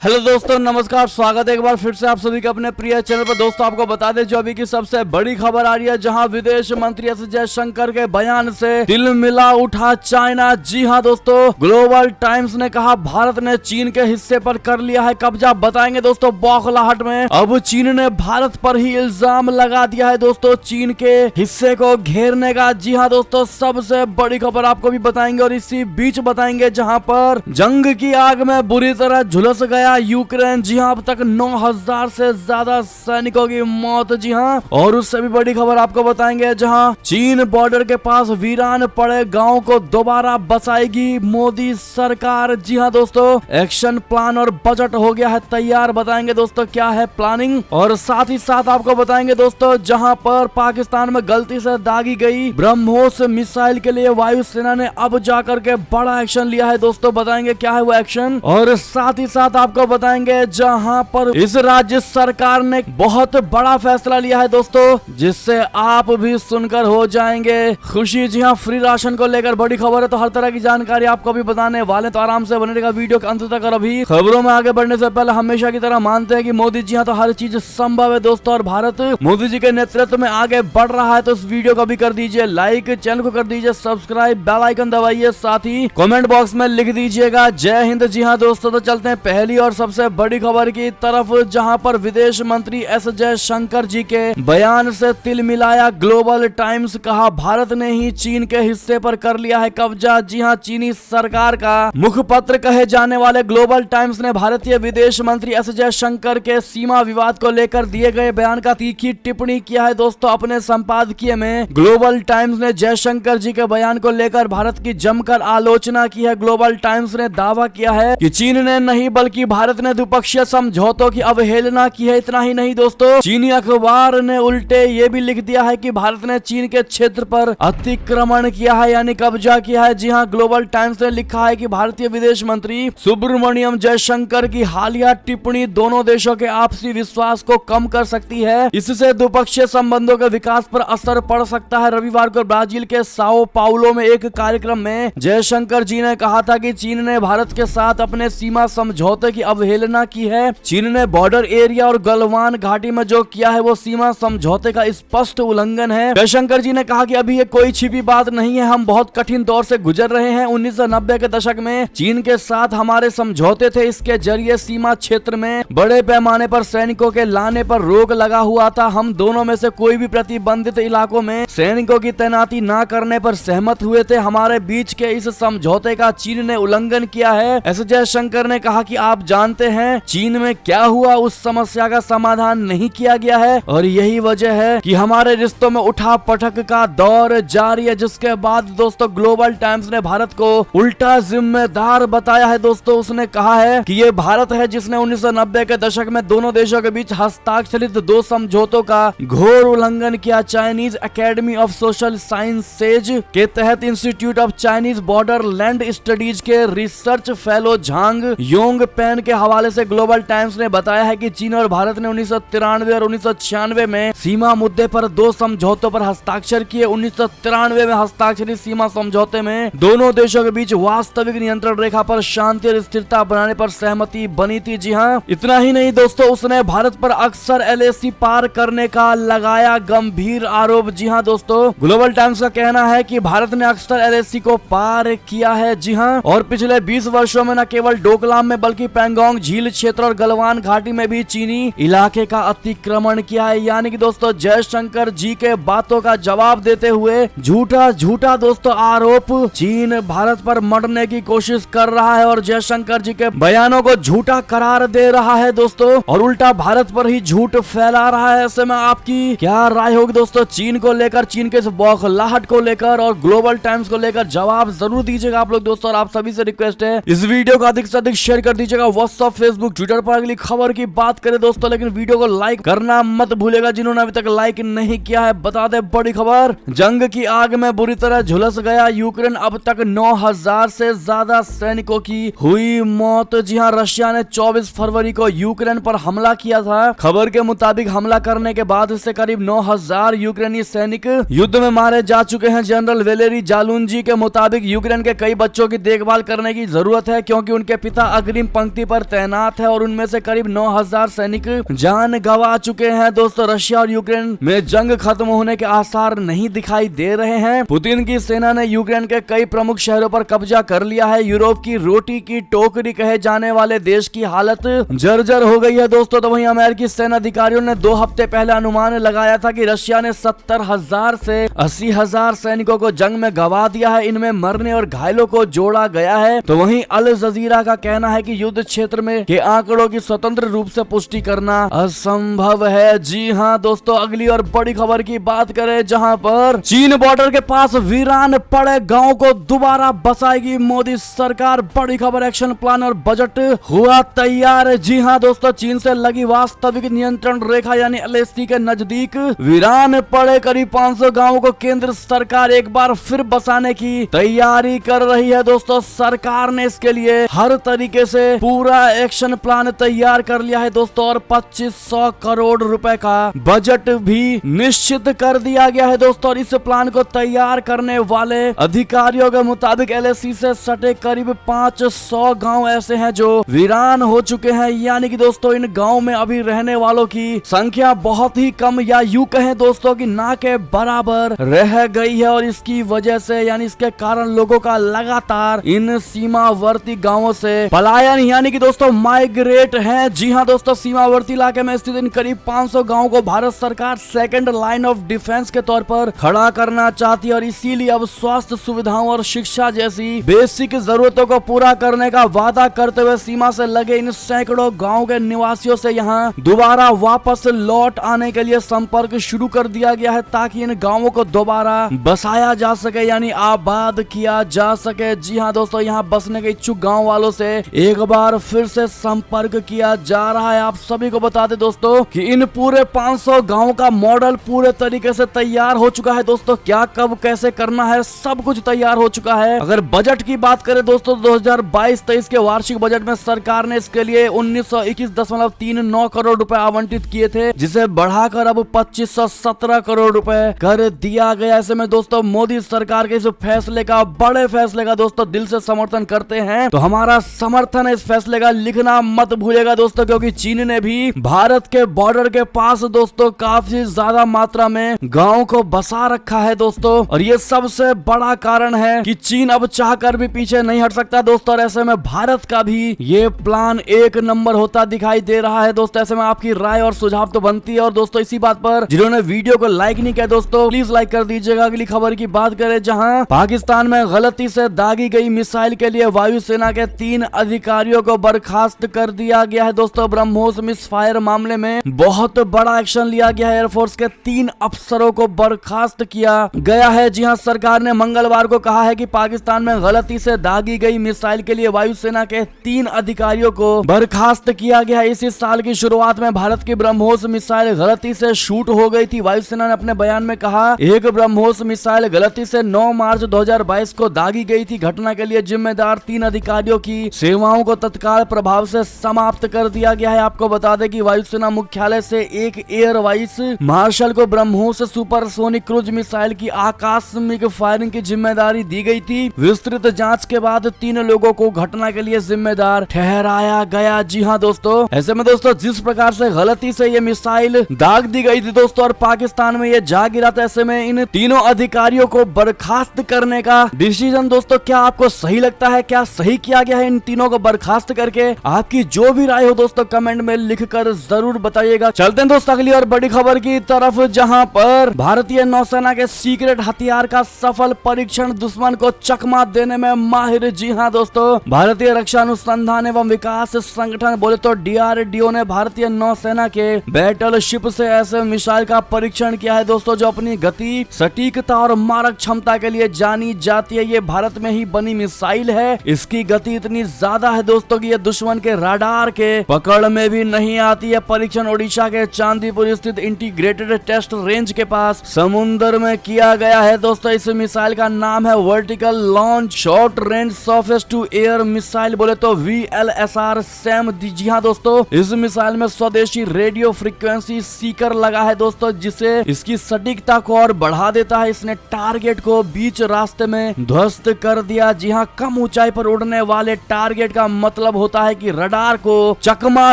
Hello दोस्तों, नमस्कार। स्वागत है एक बार फिर से आप सभी के अपने प्रिय चैनल पर। दोस्तों, आपको बता दें जो अभी की सबसे बड़ी खबर आ रही है, जहां विदेश मंत्री एस जयशंकर के बयान से दिल मिला उठा चाइना। जी हां दोस्तों, ग्लोबल टाइम्स ने कहा भारत ने चीन के हिस्से पर कर लिया है कब्जा। बताएंगे दोस्तों बौखलाहट में अब चीन ने भारत पर ही इल्जाम लगा दिया है दोस्तों चीन के हिस्से को घेरने का। जी हाँ दोस्तों, सबसे बड़ी खबर आपको भी बताएंगे और इसी बीच बताएंगे जहाँ पर जंग की आग में बुरी तरह झुलस गया यूक्रेन। जी हाँ, अब तक 9,000 से ज्यादा सैनिकों की मौत। जी हाँ, और उससे भी बड़ी खबर आपको बताएंगे जहाँ चीन बॉर्डर के पास वीरान पड़े गांव को दोबारा बसाएगी मोदी सरकार। जी हाँ दोस्तों, एक्शन प्लान और बजट हो गया है तैयार। बताएंगे दोस्तों क्या है प्लानिंग, और साथ ही साथ आपको बताएंगे दोस्तों जहाँ पर पाकिस्तान में गलती से दागी गई ब्रह्मोस मिसाइल के लिए वायुसेना ने अब जाकर के बड़ा एक्शन लिया है दोस्तों। बताएंगे क्या है वो एक्शन, और साथ ही साथ आपको बताएंगे जहां पर इस राज्य सरकार ने बहुत बड़ा फैसला लिया है दोस्तों, जिससे आप भी सुनकर हो जाएंगे खुशी। जी हां, फ्री राशन को लेकर बड़ी खबर है, तो हर तरह की जानकारी आपको भी बताने वाले, तो आराम से बने रहेगा वीडियो के अंत तक। और अभी खबरों में आगे बढ़ने से पहले हमेशा की तरह मानते हैं कि मोदी जी हां तो हर चीज संभव है दोस्तों, और भारत मोदी जी के नेतृत्व में आगे बढ़ रहा है। तो इस वीडियो को भी कर दीजिए लाइक, चैनल को कर दीजिए सब्सक्राइब, बेल आइकन दबाइए, साथ ही कमेंट बॉक्स में लिख दीजिएगा जय हिंद। जी हाँ दोस्तों, तो चलते हैं पहली और सबसे बड़ी खबर की तरफ, जहां पर विदेश मंत्री एस जयशंकर जी के बयान से तिल मिलाया ग्लोबल टाइम्स। कहा भारत ने ही चीन के हिस्से पर कर लिया है कब्जा। जी हां, चीनी सरकार का मुखपत्र कहे जाने वाले ग्लोबल टाइम्स ने भारतीय विदेश मंत्री एस जयशंकर के सीमा विवाद को लेकर दिए गए बयान का तीखी टिप्पणी किया है दोस्तों अपने संपादकीय में। ग्लोबल टाइम्स ने जयशंकर जी के बयान को लेकर भारत की जमकर आलोचना की है। ग्लोबल टाइम्स ने दावा किया है कि चीन ने नहीं बल्कि भारत ने द्विपक्षीय समझौतों की अवहेलना की है। इतना ही नहीं दोस्तों, चीनी अखबार ने उल्टे ये भी लिख दिया है कि भारत ने चीन के क्षेत्र पर अतिक्रमण किया है, यानी कब्जा किया है। जी हां, ग्लोबल टाइम्स ने लिखा है कि भारतीय विदेश मंत्री सुब्रमण्यम जयशंकर की हालिया टिप्पणी दोनों देशों के आपसी विश्वास को कम कर सकती है। इससे द्विपक्षीय संबंधों के विकास पर असर पड़ सकता है। रविवार को ब्राजील के साओ पाउलो में एक कार्यक्रम में जयशंकर जी ने कहा था कि चीन ने भारत के साथ अपने सीमा समझौते की अवहेलना की है। चीन ने बॉर्डर एरिया और गलवान घाटी में जो किया है वो सीमा समझौते का स्पष्ट उल्लंघन है। जयशंकर जी ने कहा कि अभी ये कोई छिपी बात नहीं है, हम बहुत कठिन दौर से गुजर रहे हैं। 1990 के दशक में चीन के साथ हमारे समझौते थे, इसके जरिए सीमा क्षेत्र में बड़े पैमाने पर सैनिकों के लाने पर रोक लगा हुआ था। हम दोनों में से कोई भी प्रतिबंधित इलाकों में सैनिकों की तैनाती न करने पर सहमत हुए थे। हमारे बीच के इस समझौते का चीन ने उल्लंघन किया है। एस जयशंकर ने कहा कि आप जानते हैं चीन में क्या हुआ, उस समस्या का समाधान नहीं किया गया है और यही वजह है कि हमारे रिश्तों में उठा पटक का दौर जारी है। जिसके बाद दोस्तों ग्लोबल टाइम्स ने भारत को उल्टा जिम्मेदार बताया है दोस्तों। उसने कहा है कि ये भारत है जिसने 1990 के दशक में दोनों देशों के बीच हस्ताक्षरित 2 समझौतों का घोर उल्लंघन किया। Chinese Academy of Social Sciences के तहत Institute of Chinese Borderland Studies के research fellow Zhang Yongpeng के हवाले से ग्लोबल टाइम्स ने बताया है कि चीन और भारत ने 1993 और 1996 में सीमा मुद्दे पर 2 समझौतों पर हस्ताक्षर किए। 1993 में हस्ताक्षरित सीमा समझौते में दोनों देशों के बीच वास्तविक नियंत्रण रेखा पर शांति और स्थिरता बनाने पर सहमति बनी थी। जी हाँ, इतना ही नहीं दोस्तों, उसने भारत पर अक्सर एलएसी पार करने का लगाया गंभीर आरोप। जी हाँ दोस्तों, ग्लोबल टाइम्स का कहना है कि भारत ने अक्सर एलएसी को पार किया है। जी हाँ, और पिछले 20 वर्षों में न केवल डोकलाम में बल्कि पैंगोंग झील क्षेत्र और गलवान घाटी में भी चीनी इलाके का अतिक्रमण किया है। यानी कि दोस्तों जयशंकर जी के बातों का जवाब देते हुए झूठा दोस्तों आरोप चीन भारत पर मरने की कोशिश कर रहा है और जयशंकर जी के बयानों को झूठा करार दे रहा है दोस्तों, और उल्टा भारत पर ही झूठ फैला रहा है। ऐसे में आपकी क्या राय होगी दोस्तों चीन को लेकर, चीन के इस बौखलाहट को लेकर और ग्लोबल टाइम्स को लेकर? जवाब जरूर दीजिएगा आप लोग दोस्तों, और आप सभी से रिक्वेस्ट है इस वीडियो को अधिक से अधिक शेयर कर दीजिएगा व्हाट्सएप, फेसबुक, ट्विटर पर। अगली खबर की बात करें दोस्तों, लेकिन वीडियो को लाइक करना मत भूलेगा जिन्होंने अभी तक लाइक नहीं किया है। बता दे बड़ी खबर, जंग की आग में बुरी तरह झुलस गया यूक्रेन। अब तक 9,000 से ज्यादा सैनिकों की हुई मौत। जी हां, रशिया ने 24 फरवरी को यूक्रेन पर हमला किया था। खबर के मुताबिक हमला करने के बाद से करीब 9,000 यूक्रेनी सैनिक युद्ध में मारे जा चुके हैं। जनरल वेलेरी जालुनजी के मुताबिक यूक्रेन के कई बच्चों की देखभाल करने की जरूरत है क्योंकि उनके पिता अग्रिम पंक्ति पर तैनात है और उनमें से करीब 9000 सैनिक जान गंवा चुके हैं। दोस्तों रशिया और यूक्रेन में जंग खत्म होने के आसार नहीं दिखाई दे रहे हैं। पुतिन की सेना ने यूक्रेन के कई प्रमुख शहरों पर कब्जा कर लिया है। यूरोप की रोटी की टोकरी कहे जाने वाले देश की हालत जर्जर हो गई है। दोस्तों तो वहीं अमेरिकी सेना अधिकारियों ने 2 हफ्ते पहले अनुमान लगाया था कि रशिया ने 70,000 से 80,000 सैनिकों को जंग में गंवा दिया है। इनमें मरने और घायलों को जोड़ा गया है। तो वहीं अल जजीरा का कहना है कि युद्ध क्षेत्र में के आंकड़ों की स्वतंत्र रूप से पुष्टि करना असंभव है। जी हाँ दोस्तों, अगली और बड़ी खबर की बात करें जहां पर चीन बॉर्डर के पास वीरान पड़े गांव को दोबारा बसाएगी मोदी सरकार। बड़ी खबर, एक्शन प्लान और बजट हुआ तैयार। जी हाँ दोस्तों, चीन से लगी वास्तविक नियंत्रण रेखा यानी एलएसी के नजदीक वीरान पड़े करीब 500 गांवों को केंद्र सरकार एक बार फिर बसाने की तैयारी कर रही है। दोस्तों सरकार ने इसके लिए हर तरीके से पूरा एक्शन प्लान तैयार कर लिया है दोस्तों, और 2500 करोड़ रुपए का बजट भी निश्चित कर दिया गया है दोस्तों। और इस प्लान को तैयार करने वाले अधिकारियों के मुताबिक एलएसी से सटे करीब 500 गांव ऐसे हैं जो वीरान हो चुके हैं, यानी कि दोस्तों इन गांव में अभी रहने वालों की संख्या बहुत ही कम या यूं कहें दोस्तों कि ना के बराबर रह गई है। और इसकी वजह से यानी इसके कारण लोगों का लगातार इन सीमावर्ती गांवों से पलायन यानी कि दोस्तों माइग्रेट है। जी हाँ दोस्तों, सीमावर्ती इलाके में स्थित इन करीब 500 गांवों को भारत सरकार सेकंड लाइन ऑफ डिफेंस के तौर पर खड़ा करना चाहती है और इसीलिए अब स्वास्थ्य सुविधाओं और शिक्षा जैसी बेसिक जरूरतों को पूरा करने का वादा करते हुए सीमा से लगे इन सैकड़ों गांव के निवासियों से यहां दोबारा वापस लौट आने के लिए संपर्क शुरू कर दिया गया है, ताकि इन गांवों को दोबारा बसाया जा सके यानी आबाद किया जा सके। जी हाँ दोस्तों, यहाँ बसने के इच्छुक गाँव वालों से एक बार फिर से संपर्क किया जा रहा है। आप सभी को बता दें दोस्तों कि इन पूरे 500 गाँव का मॉडल पूरे तरीके से तैयार हो चुका है दोस्तों। क्या कब कैसे करना है सब कुछ तैयार हो चुका है। अगर बजट की बात करें दोस्तों 2022-23 के वार्षिक बजट में सरकार ने इसके लिए 1921.39 करोड़ रुपए आवंटित किए थे, जिसे बढ़ाकर अब 2517 करोड़ रुपए कर दिया गया। ऐसे में दोस्तों मोदी सरकार के इस फैसले का, बड़े फैसले का दोस्तों दिल से समर्थन करते हैं। तो हमारा समर्थन है इस फैसले का, लिखना मत भूलिएगा दोस्तों, क्योंकि चीन ने भी भारत के बॉर्डर के पास दोस्तों काफी ज्यादा मात्रा में गाँव को बसा रखा है दोस्तों। और ये सबसे बड़ा कारण है कि चीन अब चाहकर भी पीछे नहीं हट सकता दोस्तों। और ऐसे में भारत का भी ये प्लान एक नंबर होता दिखाई दे रहा है दोस्तों। ऐसे में आपकी राय और सुझाव तो बनती है। और दोस्तों इसी बात पर जिन्होंने वीडियो को लाइक नहीं किया दोस्तों प्लीज लाइक कर दीजिएगा। अगली खबर की बात करें जहां पाकिस्तान में गलती से दागी गई मिसाइल के लिए वायुसेना के 3 अधिकारियों को बर्खास्त कर दिया गया है दोस्तों। ब्रह्मोस मिस फायर मामले में बहुत बड़ा एक्शन लिया गया है। एयरफोर्स के 3 अफसरों को बर्खास्त किया गया है। जी हां, सरकार ने मंगलवार को कहा है कि पाकिस्तान में गलती से दागी गई मिसाइल के लिए वायुसेना के 3 अधिकारियों को बर्खास्त किया गया है। इसी साल की शुरुआत में भारत की ब्रह्मोस मिसाइल गलती से शूट हो गई थी। वायुसेना ने अपने बयान में कहा, एक ब्रह्मोस मिसाइल गलती से 9 मार्च 2022 को दागी गई थी। घटना के लिए जिम्मेदार 3 अधिकारियों की सेवाओं को तत्काल प्रभाव से समाप्त कर दिया गया है। आपको बता दें कि वायुसेना मुख्यालय से एक एयर वाइस मार्शल को ब्रह्मोस सुपरसोनिक क्रूज मिसाइल की आकस्मिक फायरिंग की जिम्मेदारी दी गई थी। विस्तृत जांच के बाद 3 लोगों को घटना के लिए जिम्मेदार ठहराया गया। जी हाँ दोस्तों, ऐसे में दोस्तों जिस प्रकार से गलती से ये मिसाइल दाग दी गई थी दोस्तों और पाकिस्तान में ये जा गिरा था, ऐसे में इन तीनों अधिकारियों को बर्खास्त करने का डिसीजन दोस्तों क्या आपको सही लगता है? क्या सही किया गया है इन तीनों को बर्खास्त करके? आपकी जो भी राय हो दोस्तों कमेंट में लिखकर जरूर बताइएगा। चलते हैं दोस्तों अगली और बड़ी खबर की तरफ, जहां पर भारतीय नौसेना के सीक्रेट हथियार का सफल परीक्षण दुश्मन को चकमा देने में माहिर। जी हां दोस्तों, भारतीय रक्षा अनुसंधान एवं विकास संगठन बोले तो DRDO ने भारतीय नौसेना के बैटलशिप से ऐसे मिसाइल का परीक्षण किया है दोस्तों, जो अपनी गति, सटीकता और मारक क्षमता के लिए जानी जाती है। ये भारत में ही बनी मिसाइल है। इसकी गति इतनी ज्यादा है दोस्तों कि ये दुश्मन के राडार के पकड़ में भी नहीं आती है। परीक्षण ओडिशा के चांदीपुर स्थित इंटीग्रेटेड टेस्ट रेंज के पास समुद्र में किया गया है दोस्तों। इस मिसाइल का नाम है vertical launch short range surface to air missile बोले तो VLSR SAM। जी हाँ दोस्तों, इस मिसाइल में स्वदेशी रेडियो फ्रीक्वेंसी सीकर लगा है दोस्तों, जिसे इसकी सटीकता को और बढ़ा देता है। इसने टारगेट को बीच रास्ते में ध्वस्त कर दिया। जी हाँ, कम ऊंचाई पर उड़ने वाले टारगेट का मतलब मतलब होता है कि रडार को चकमा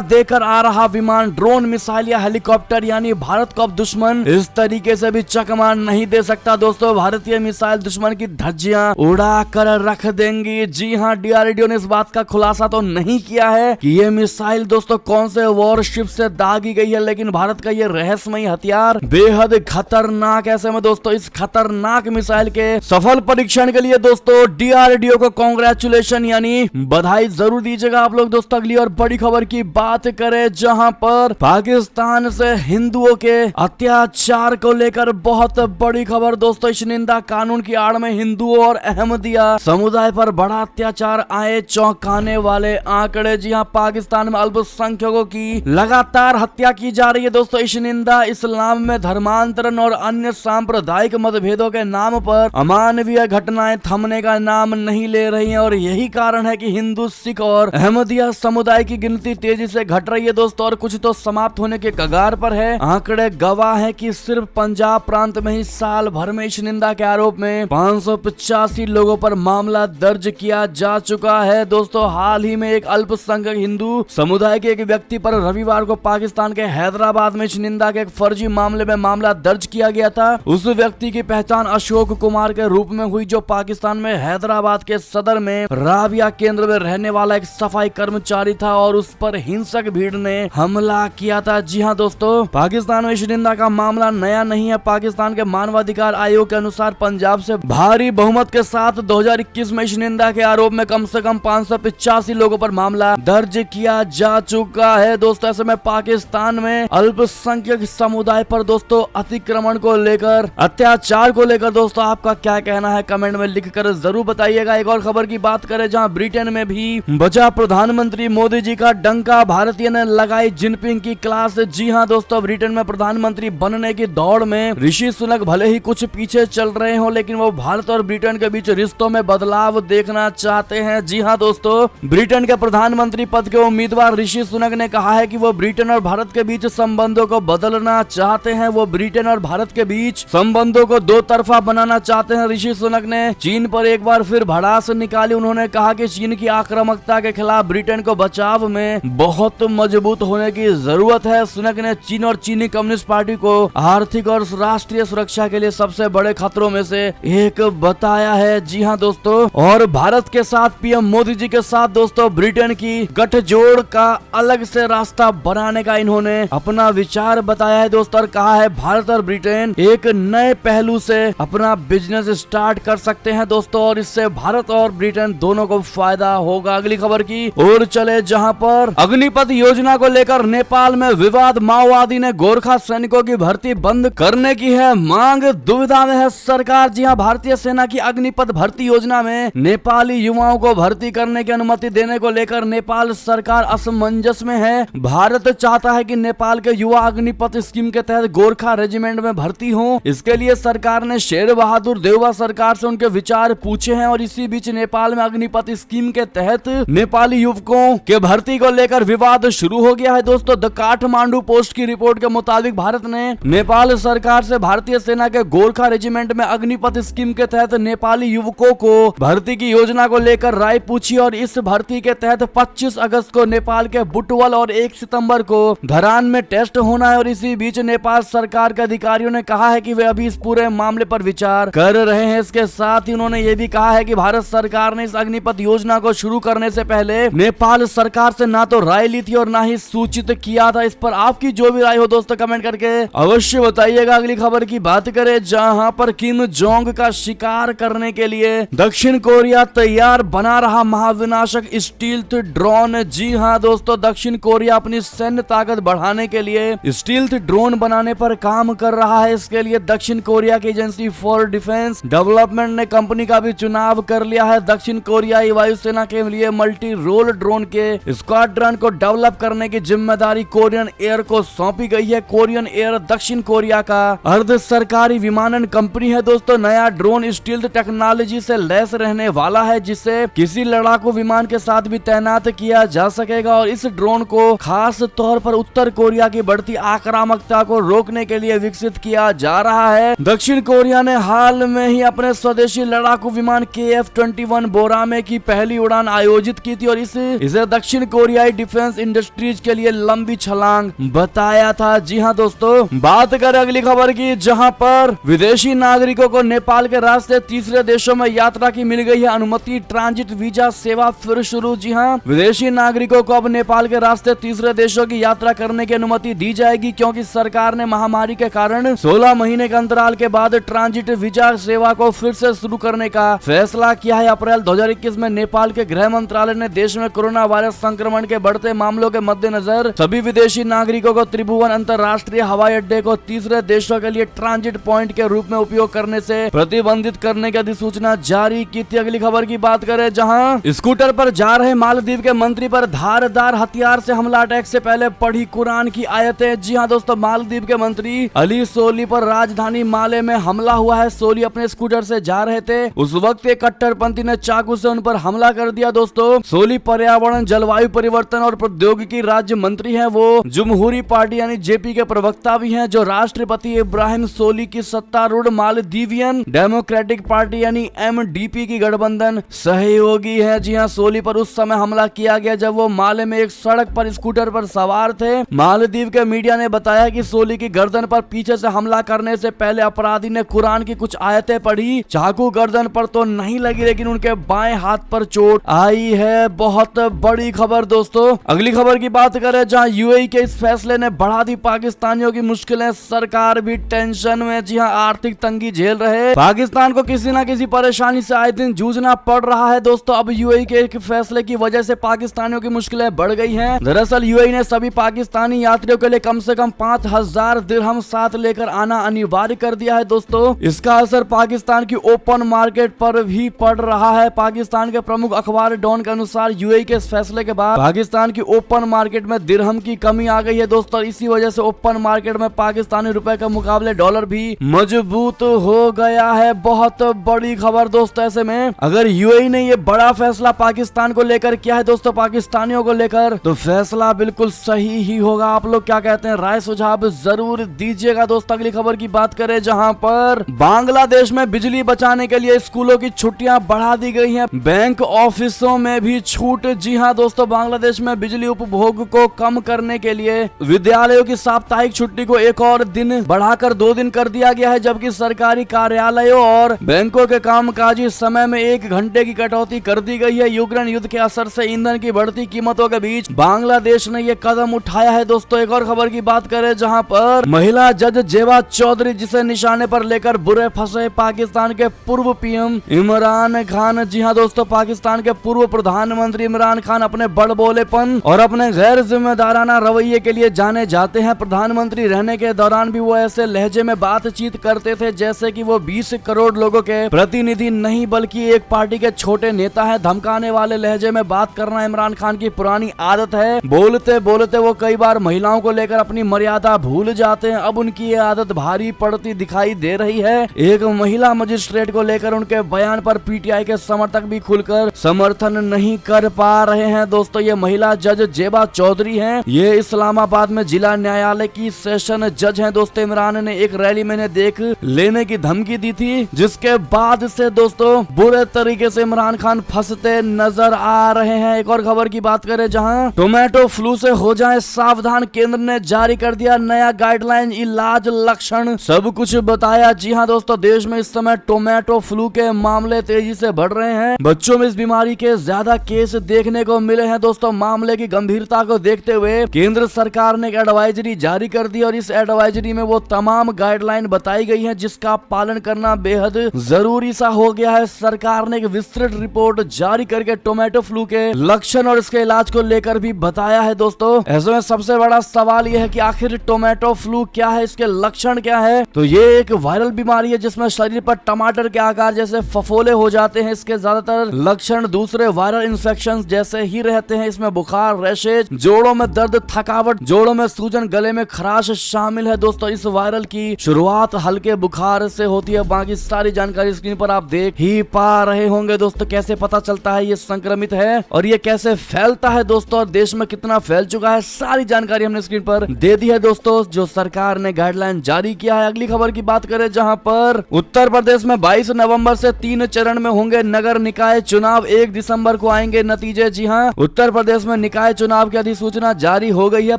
देकर आ रहा विमान, ड्रोन, मिसाइल या हेलीकॉप्टर, यानी भारत को अब दुश्मन इस तरीके से भी चकमा नहीं दे सकता दोस्तों। भारतीय मिसाइल दुश्मन की धज्जियां उड़ा कर रख देंगी। जी हाँ, डीआरडीओ ने इस बात का खुलासा तो नहीं किया है कि ये मिसाइल दोस्तों कौन से वॉरशिप से दागी गई है, लेकिन भारत का ये रहस्यमयी हथियार बेहद खतरनाक। ऐसे में दोस्तों इस खतरनाक मिसाइल के सफल परीक्षण के लिए दोस्तों डीआरडीओ को कांग्रेचुलेशन यानी बधाई जरूर दीजिएगा आप लोग दोस्तों। अगली और बड़ी खबर की बात करें, जहां पर पाकिस्तान से हिंदुओं के अत्याचार को लेकर बहुत बड़ी खबर दोस्तों। इस निंदा कानून की आड़ में हिंदुओं और अहमदिया समुदाय पर बड़ा अत्याचार आए चौंकाने वाले आंकड़े। जी हां, पाकिस्तान में अल्पसंख्यकों की लगातार हत्या की जा रही है दोस्तों। इस निंदा इस्लाम में धर्मांतरण और अन्य सांप्रदायिक मतभेदों के नाम पर अमानवीय घटनाएं थमने का नाम नहीं ले रही हैं, और यही कारण है कि हिंदू, सिख और अहमदिया समुदाय की गिनती तेजी से घट रही है दोस्तों, और कुछ तो समाप्त होने के कगार पर है। आंकड़े गवाह है कि सिर्फ पंजाब प्रांत में ही साल भर में इस निंदा के आरोप में 585 लोगों पर मामला दर्ज किया जा चुका है दोस्तों। हाल ही में एक अल्पसंख्यक हिंदू समुदाय के एक व्यक्ति पर रविवार को पाकिस्तान के हैदराबाद में इस निंदा के एक फर्जी मामले में मामला दर्ज किया गया था। उस व्यक्ति की पहचान अशोक कुमार के रूप में हुई, जो पाकिस्तान में हैदराबाद के सदर में राबिया केंद्र में रहने वाला एक सफाई कर्मचारी था, और उस पर हिंसक भीड़ ने हमला किया था। जी हाँ दोस्तों, पाकिस्तान में इस निंदा का मामला नया नहीं है। पाकिस्तान के मानवाधिकार आयोग के अनुसार पंजाब से भारी बहुमत के साथ 2021 में इस निंदा के आरोप में कम से कम 585 लोगों पर मामला दर्ज किया जा चुका है दोस्तों। ऐसे में पाकिस्तान में अल्पसंख्यक समुदाय पर दोस्तों अतिक्रमण को लेकर, अत्याचार को लेकर दोस्तों आपका क्या कहना है, कमेंट में लिखकर जरूर बताइएगा। एक और खबर की बात करें, जहां ब्रिटेन में भी बचा प्रधानमंत्री मोदी जी का डंका, भारतीय ने लगाई जिनपिंग की क्लास। जी हां दोस्तों, ब्रिटेन में प्रधानमंत्री बनने की दौड़ में ऋषि सुनक भले ही कुछ पीछे चल रहे हो, लेकिन वो भारत और ब्रिटेन के बीच रिश्तों में बदलाव देखना चाहते हैं। जी हां दोस्तों, ब्रिटेन के प्रधानमंत्री पद के उम्मीदवार ऋषि सुनक ने कहा है कि वो ब्रिटेन और भारत के बीच संबंधों को बदलना चाहते हैं। वो ब्रिटेन और भारत के बीच संबंधों को दो तरफा बनाना चाहते हैं। ऋषि सुनक ने चीन पर एक बार फिर भड़ास निकाली। उन्होंने कहा कि चीन की आक्रामकता के खिलाफ ब्रिटेन को बचाव में बहुत मजबूत होने की जरूरत है। सुनक ने चीन और चीनी कम्युनिस्ट पार्टी को आर्थिक और राष्ट्रीय सुरक्षा के लिए सबसे बड़े खतरों में से एक बताया है। जी हाँ दोस्तों, और भारत के साथ पीएम मोदी जी के साथ दोस्तों ब्रिटेन की गठजोड़ का अलग से रास्ता बनाने का इन्होंने अपना विचार बताया है दोस्तों, और कहा है भारत और ब्रिटेन एक नए पहलू से अपना बिजनेस स्टार्ट कर सकते हैं दोस्तों, और इससे भारत और ब्रिटेन दोनों को फायदा होगा। अगली खबर की ओर चले, जहां पर अग्निपथ योजना को लेकर नेपाल में विवाद, माओवादी ने गोरखा सैनिकों की भर्ती बंद करने की है मांग, दुविधा में है सरकार। जी हां, भारतीय सेना की अग्निपथ भर्ती योजना में नेपाली युवाओं को भर्ती करने की अनुमति देने को लेकर नेपाल सरकार असमंजस में है। भारत चाहता है कि नेपाल के युवा अग्निपथ स्कीम के तहत गोरखा रेजिमेंट में भर्ती हों। इसके लिए सरकार ने शेर बहादुर देउवा सरकार से उनके विचार पूछे हैं, और इसी बीच नेपाल में अग्निपथ स्कीम के तहत नेपाली युवकों के भर्ती को लेकर विवाद शुरू हो गया है दोस्तों। द काठमांडू पोस्ट की रिपोर्ट के मुताबिक भारत ने नेपाल सरकार से भारतीय सेना के गोरखा रेजिमेंट में अग्निपथ स्कीम के तहत नेपाली युवकों को भर्ती की योजना को लेकर राय पूछी, और इस भर्ती के तहत 25 अगस्त को नेपाल के बुटवल और 1 सितंबर को धरान में टेस्ट होना है। और इसी बीच नेपाल सरकार के अधिकारियों ने कहा है कि वे अभी इस पूरे मामले पर विचार कर रहे हैं। इसके साथ ही उन्होंने ये भी कहा है कि भारत सरकार ने इस अग्निपथ योजना को शुरू करने से पहले नेपाल सरकार से ना तो राय ली थी और ना ही सूचित किया था। इस पर आपकी जो भी राय हो दोस्तों कमेंट करके अवश्य बताइएगा। अगली खबर की बात करें, जहां पर किम जोंग का शिकार करने के लिए दक्षिण कोरिया तैयार बना रहा महाविनाशक स्टील्थ ड्रोन। जी हां दोस्तों, दक्षिण कोरिया अपनी सैन्य ताकत बढ़ाने के लिए स्टील्थ ड्रोन बनाने पर काम कर रहा है। इसके लिए दक्षिण कोरिया की एजेंसी फॉर डिफेंस डेवलपमेंट ने कंपनी का भी चुनाव कर लिया है। दक्षिण कोरियाई वायुसेना के लिए मल्टी रोल ड्रोन के स्क्वाड्रन को डेवलप करने की जिम्मेदारी कोरियन एयर को सौंपी गई है। कोरियन एयर दक्षिण कोरिया का अर्ध सरकारी विमानन कंपनी है दोस्तों। नया ड्रोन स्टील्थ टेक्नोलॉजी से लैस रहने वाला है, जिसे किसी लड़ाकू विमान के साथ भी तैनात किया जा सकेगा, और इस ड्रोन को खास तौर पर उत्तर कोरिया की बढ़ती आक्रामकता को रोकने के लिए विकसित किया जा रहा है। दक्षिण कोरिया ने हाल में ही अपने स्वदेशी लड़ाकू विमान KF-21 बोरामे की पहली उड़ान आयोजित की थी, और और इसे दक्षिण कोरियाई डिफेंस इंडस्ट्रीज के लिए लंबी छलांग बताया था। जी हाँ दोस्तों, बात करें अगली खबर की, जहां पर विदेशी नागरिकों को नेपाल के रास्ते तीसरे देशों में यात्रा की मिल गई है अनुमति। ट्रांजिट वीजा सेवा फिर शुरू। जी हाँ, विदेशी नागरिकों को अब नेपाल के रास्ते तीसरे देशों की यात्रा करने की अनुमति दी जाएगी, क्योंकि सरकार ने महामारी के कारण 16 महीने के अंतराल के बाद ट्रांजिट वीजा सेवा को फिर से शुरू करने का फैसला किया है। अप्रैल 2021 में नेपाल के गृह मंत्रालय ने देश में कोरोना वायरस संक्रमण के बढ़ते मामलों के मद्देनजर सभी विदेशी नागरिकों को त्रिभुवन अंतर्राष्ट्रीय हवाई अड्डे को तीसरे देशों के लिए ट्रांजिट पॉइंट के रूप में उपयोग करने से प्रतिबंधित करने की अधिसूचना जारी की थी। अगली खबर की बात करें, जहां स्कूटर पर जा रहे मालदीव के मंत्री पर धारदार हथियार से हमला। अटैक से पहले पढ़ी कुरान की आयतें। जी हाँ दोस्तों, मालदीव के मंत्री अली सोली पर राजधानी माले में हमला हुआ है। सोली अपने स्कूटर से जा रहे थे, उस वक्त एक कट्टरपंथी ने चाकू से उन पर हमला कर दिया। दोस्तों, सोली पर्यावरण, जलवायु परिवर्तन और प्रौद्योगिकी राज्य मंत्री हैं। वो जमहूरी पार्टी यानी जेपी के प्रवक्ता भी हैं, जो राष्ट्रपति इब्राहिम सोली की सत्तारूढ़ मालदीवियन डेमोक्रेटिक पार्टी यानी एमडीपी की गठबंधन सहयोगी है। जी हाँ, सोली पर उस समय हमला किया गया जब वो माले में एक सड़क पर स्कूटर पर सवार थे। मालदीव के मीडिया ने बताया कि सोली की गर्दन पर पीछे से हमला करने से पहले अपराधी ने कुरान की कुछ आयतें पढ़ी। चाकू गर्दन पर तो नहीं लगी, लेकिन उनके बाएं हाथ पर चोट आई है। बहुत बड़ी खबर दोस्तों। अगली खबर की बात करें, जहां यूएई के इस फैसले ने बढ़ा दी पाकिस्तानियों की मुश्किलें। सरकार भी टेंशन में। जी हां, आर्थिक तंगी झेल रहे पाकिस्तान को किसी न किसी परेशानी से आए दिन जूझना पड़ रहा है। दोस्तों, अब यूएई के एक फैसले की वजह से पाकिस्तानियों की मुश्किलें बढ़ गई हैं। दरअसल यूएई ने सभी पाकिस्तानी यात्रियों के लिए कम से कम 5000 दिरहम साथ लेकर आना अनिवार्य कर दिया है। दोस्तों, इसका असर पाकिस्तान की ओपन मार्केट पर भी पड़ रहा है। पाकिस्तान के प्रमुख अखबार डॉन के अनुसार यूएई के इस फैसले के बाद पाकिस्तान की ओपन मार्केट में दिरहम की कमी आ गई है। दोस्तों, इसी वजह से ओपन मार्केट में पाकिस्तानी रुपए के मुकाबले डॉलर भी मजबूत हो गया है। बहुत बड़ी खबर दोस्तों। ऐसे में अगर यूएई ने ये बड़ा फैसला पाकिस्तान को लेकर किया है दोस्तों, पाकिस्तानियों को लेकर, तो फैसला बिल्कुल सही ही होगा। आप लोग क्या कहते हैं? राय सुझाव जरूर दीजिएगा दोस्तों। अगली खबर की बात करें, जहां पर बांग्लादेश में बिजली बचाने के लिए स्कूलों की छुट्टियां बढ़ा दी गई हैं। बैंक ऑफिसों में भी छूट। जी हां दोस्तों, बांग्लादेश में बिजली उपभोग को कम करने के लिए विद्यालयों की साप्ताहिक छुट्टी को एक और दिन बढ़ाकर 2 दिन कर दिया गया है, जबकि सरकारी कार्यालयों और बैंकों के कामकाजी समय में 1 घंटे की कटौती कर दी गई है। यूक्रेन युद्ध के असर से ईंधन की बढ़ती कीमतों के बीच बांग्लादेश ने ये कदम उठाया है। दोस्तों, एक और खबर की बात करें, जहां पर महिला जज जेबा चौधरी, जिसे निशाने पर लेकर बुरे फंसे पाकिस्तान के पूर्व पीएम इमरान खान। जी हां दोस्तों, पाकिस्तान के पूर्व प्रधानमंत्री इमरान खान अपने बड़बोलेपन और अपने गैर जिम्मेदाराना रवैये के लिए जाने जाते हैं। प्रधानमंत्री रहने के दौरान भी वो ऐसे लहजे में बातचीत करते थे जैसे कि वो 20 करोड़ लोगों के प्रतिनिधि नहीं बल्कि एक पार्टी के छोटे नेता है। धमकाने वाले लहजे में बात करना इमरान खान की पुरानी आदत है। बोलते बोलते वो कई बार महिलाओं को लेकर अपनी मर्यादा भूल जाते हैं। अब उनकी ये आदत भारी पड़ती दिखाई दे रही है। एक महिला मजिस्ट्रेट को लेकर उनके बयान पर पीटीआई के समर्थक भी खुलकर समर्थन नहीं कर पा रहे हैं। दोस्तों, ये महिला जज जेबा चौधरी हैं। ये इस्लामाबाद में जिला न्यायालय की सेशन जज हैं। दोस्तों, इमरान ने एक रैली में देख लेने की धमकी दी थी, जिसके बाद से दोस्तों बुरे तरीके से इमरान खान फंसते नजर आ रहे हैं। एक और खबर की बात करें, जहां टोमेटो फ्लू से हो जाए सावधान, केंद्र ने जारी कर दिया नया गाइडलाइन, इलाज, लक्षण सब कुछ बताया। जी हां दोस्तों, देश में इस समय टोमेटो फ्लू के मामले तेजी से बढ़ रहे हैं। बच्चों में इस बीमारी के ज्यादा केस देखने को मिले हैं। दोस्तों, मामले की गंभीरता को देखते हुए केंद्र सरकार ने एक एडवाइजरी जारी कर दी और इस एडवाइजरी में वो तमाम गाइडलाइन बताई गई है जिसका पालन करना बेहद जरूरी सा हो गया है। सरकार ने एक विस्तृत रिपोर्ट जारी करके टोमेटो फ्लू के लक्षण और इसके इलाज को लेकर भी बताया है। दोस्तों, ऐसे में सबसे बड़ा सवाल यह है कि आखिर टोमेटो फ्लू क्या है, इसके लक्षण क्या है? तो ये एक वायरल बीमारी है जिसमें शरीर पर टमाटर के आकार जैसे फफोले हो जाते हैं। इसके ज्यादातर लक्षण दूसरे वायरल इन्फेक्शन जैसे ही रहते हैं। इसमें बुखार, रैशेज, जोड़ों में दर्द, थकावट, जोड़ों में सूजन, गले में खराश शामिल है। दोस्तों, इस वायरल की शुरुआत हल्के बुखार से होती है। बाकी सारी जानकारी स्क्रीन पर आप देख ही पा रहे होंगे। दोस्तों, कैसे पता चलता है ये संक्रमित है और ये कैसे फैलता है दोस्तों, और देश में कितना फैल चुका है, सारी जानकारी हमने स्क्रीन पर दे दी है दोस्तों, जो सरकार ने गाइडलाइन जारी किया है। अगली खबर की बात करें, जहां पर उत्तर प्रदेश में 22 नवंबर से 3 चरण में होंगे नगर निकाय चुनाव। 1 दिसंबर को आएंगे नतीजे। जी हाँ, उत्तर प्रदेश में निकाय चुनाव की अधिसूचना जारी हो गई है।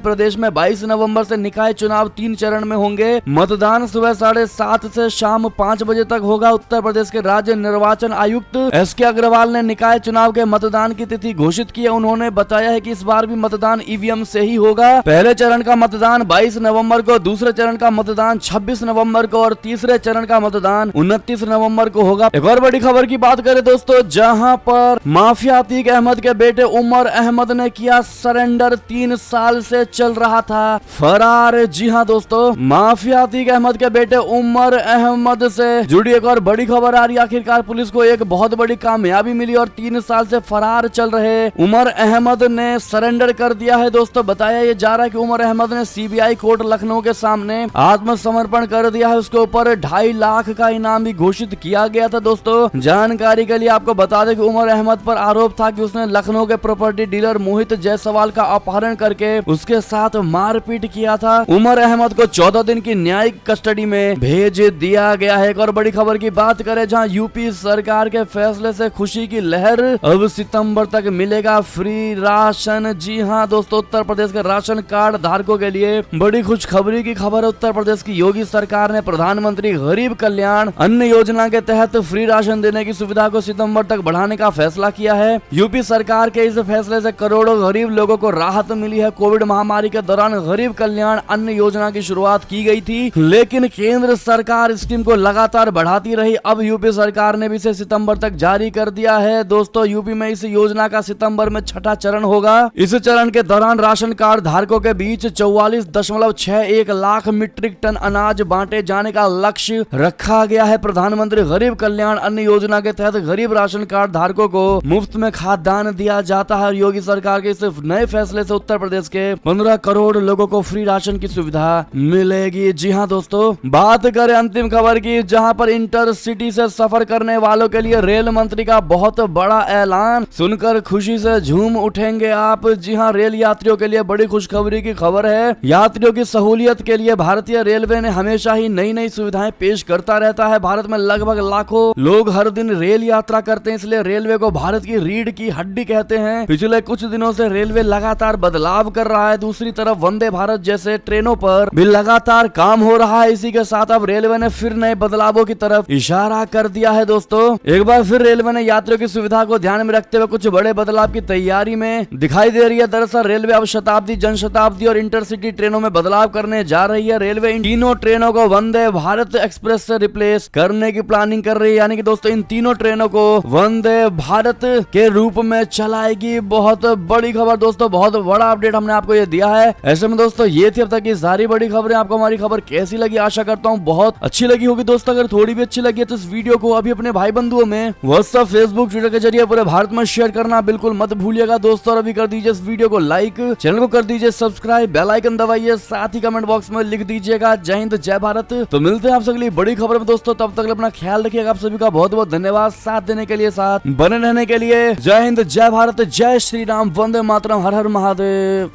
प्रदेश में 22 नवंबर से निकाय चुनाव 3 चरण में होंगे। मतदान सुबह 7:30 से शाम 5 बजे तक होगा। उत्तर प्रदेश के राज्य निर्वाचन आयुक्त एसके अग्रवाल ने निकाय चुनाव के मतदान की तिथि घोषित की है। उन्होंने बताया है कि इस बार भी मतदान ईवीएम से ही होगा। पहले चरण का मतदान 22 नवंबर को, दूसरे चरण का मतदान 26 नवंबर को और तीसरे चरण का मतदान 29 नवंबर को होगा। एक और बड़ी खबर की बात करें दोस्तों, जहां पर माफिया अतीक अहमद के बेटे उमर अहमद ने किया सरेंडर। 3 साल से चल रहा था फरार। जी हां दोस्तों, माफिया अतीक अहमद के बेटे उमर अहमद से जुड़ी एक और बड़ी खबर आ रही है। आखिरकार पुलिस को एक बहुत बड़ी कामयाबी मिली और 3 साल से फरार चल रहे उमर अहमद ने सरेंडर कर दिया है। दोस्तों बताया ये जा रहा है कि उमर अहमद ने सीबीआई कोर्ट लखनऊ के सामने आत्मसमर्पण कर दिया है। उसके ऊपर 2.5 लाख का इनाम भी घोषित किया गया था। दोस्तों जानकारी के लिए आपको बता दें कि उमर अहमद पर आरोप था कि उसने लखनऊ के प्रॉपर्टी डीलर मोहित जायसवाल का अपहरण करके उसके साथ मारपीट किया था। उमर अहमद को 14 दिन की न्यायिक कस्टडी में भेज दिया गया है। एक और बड़ी खबर की बात करें, जहां यूपी सरकार के फैसले से खुशी की लहर। अब सितंबर तक मिलेगा फ्री राशन। जी हां दोस्तों, उत्तर प्रदेश के राशन कार्ड धारकों के लिए बड़ी खुशखबरी की खबर है। उत्तर प्रदेश की योगी सरकार ने प्रधानमंत्री गरीब कल्याण अन्न योजना के तहत फ्री राशन देने की सुविधा को सितंबर तक बढ़ाने का फैसला किया है। यूपी सरकार के इस फैसले से करोड़ों गरीब लोगों को राहत मिली है। कोविड महामारी के दौरान गरीब कल्याण अन्न योजना की शुरुआत की गई थी, लेकिन केंद्र सरकार स्कीम को लगातार बढ़ाती रही। अब यूपी सरकार ने भी इसे सितंबर तक जारी कर दिया है। दोस्तों यूपी में इस योजना का सितंबर में 6ठा चरण होगा। इस चरण के दौरान राशन कार्ड धारकों के बीच 44.61 लाख मीट्रिक टन अनाज बांटे जाने का लक्ष्य रखा गया है। प्रधानमंत्री गरीब कल्याण अन्न योजना के तहत गरीब राशन कार्ड धारकों को मुफ्त में खाद्यान्न दिया जाता है। योगी सरकार के इस नए फैसले से उत्तर प्रदेश के 15 करोड़ लोगों को फ्री राशन की सुविधा मिलेगी। जी हां दोस्तों, बात करें अंतिम खबर की, जहां पर इंटरसिटी से सफर करने वालों के लिए रेल मंत्री का बहुत बड़ा ऐलान सुनकर खुशी से झूम उठेंगे आप। जी हां, रेल यात्रियों के लिए बड़ी खुशखबरी की खबर है। यात्रियों की सहूलियत के लिए भारतीय रेलवे ने हमेशा ही नई नई सुविधाएं पेश करता रहता है। भारत में लगभग लाखों लोग हर दिन रेल यात्रा करते हैं, इसलिए रेलवे को भारत की रीढ़ की हड्डी कहते हैं। पिछले कुछ दिनों से रेलवे लगातार बदलाव कर रहा है। दूसरी तरफ वंदे भारत जैसे ट्रेनों पर भी लगातार काम हो रहा है। इसी के साथ अब रेलवे ने फिर नए बदलावों की तरफ इशारा कर दिया है। दोस्तों एक बार फिर रेलवे ने यात्रियों की सुविधा को ध्यान में रखते हुए कुछ बड़े बदलाव की तैयारी में दिखाई दे रही है। दरअसल रेलवे अब शताब्दी, जनशताब्दी और इंटरसिटी ट्रेनों में बदलाव करने जा रही है। रेलवे इन तीनों ट्रेनों को वंदे भारत एक्सप्रेस से रिप्लेस करने की प्लानिंग कर रही है। यानी कि दोस्तों इन तीनों ट्रेनों को वंदे भारत के रूप में चलाएगी। बहुत बड़ी खबर दोस्तों, बहुत बड़ा अपडेट हमने आपको ये दिया है। ऐसे में दोस्तों ये थी अब तक की सारी बड़ी खबरें। आपको हमारी खबर कैसी लगी? आशा करता हूँ बहुत अच्छी लगी होगी। दोस्तों अगर थोड़ी भी अच्छी लगी है तो इस वीडियो को अभी अपने भाई बंधुओं में व्हाट्सएप, फेसबुक, ट्विटर के जरिए पूरे भारत में शेयर करना बिल्कुल मत भूलिएगा। दोस्तों और अभी कर दीजिए इस वीडियो को लाइक, चैनल को कर दीजिए सब्सक्राइब, बेल आइकन दबाइए, साथ ही कमेंट बॉक्स में लिख दीजिएगा जय हिंद जय भारत। तो मिलते हैं आपसे अगली बड़ी खबर में दोस्तों, तब तक अपना ख्याल रखिएगा। आप सभी का बहुत बहुत धन्यवाद साथ देने के लिए, साथ बने रहने के लिए। जय हिंद जय भारत, जय श्री राम, वंदे मातरम, हर हर महादेव।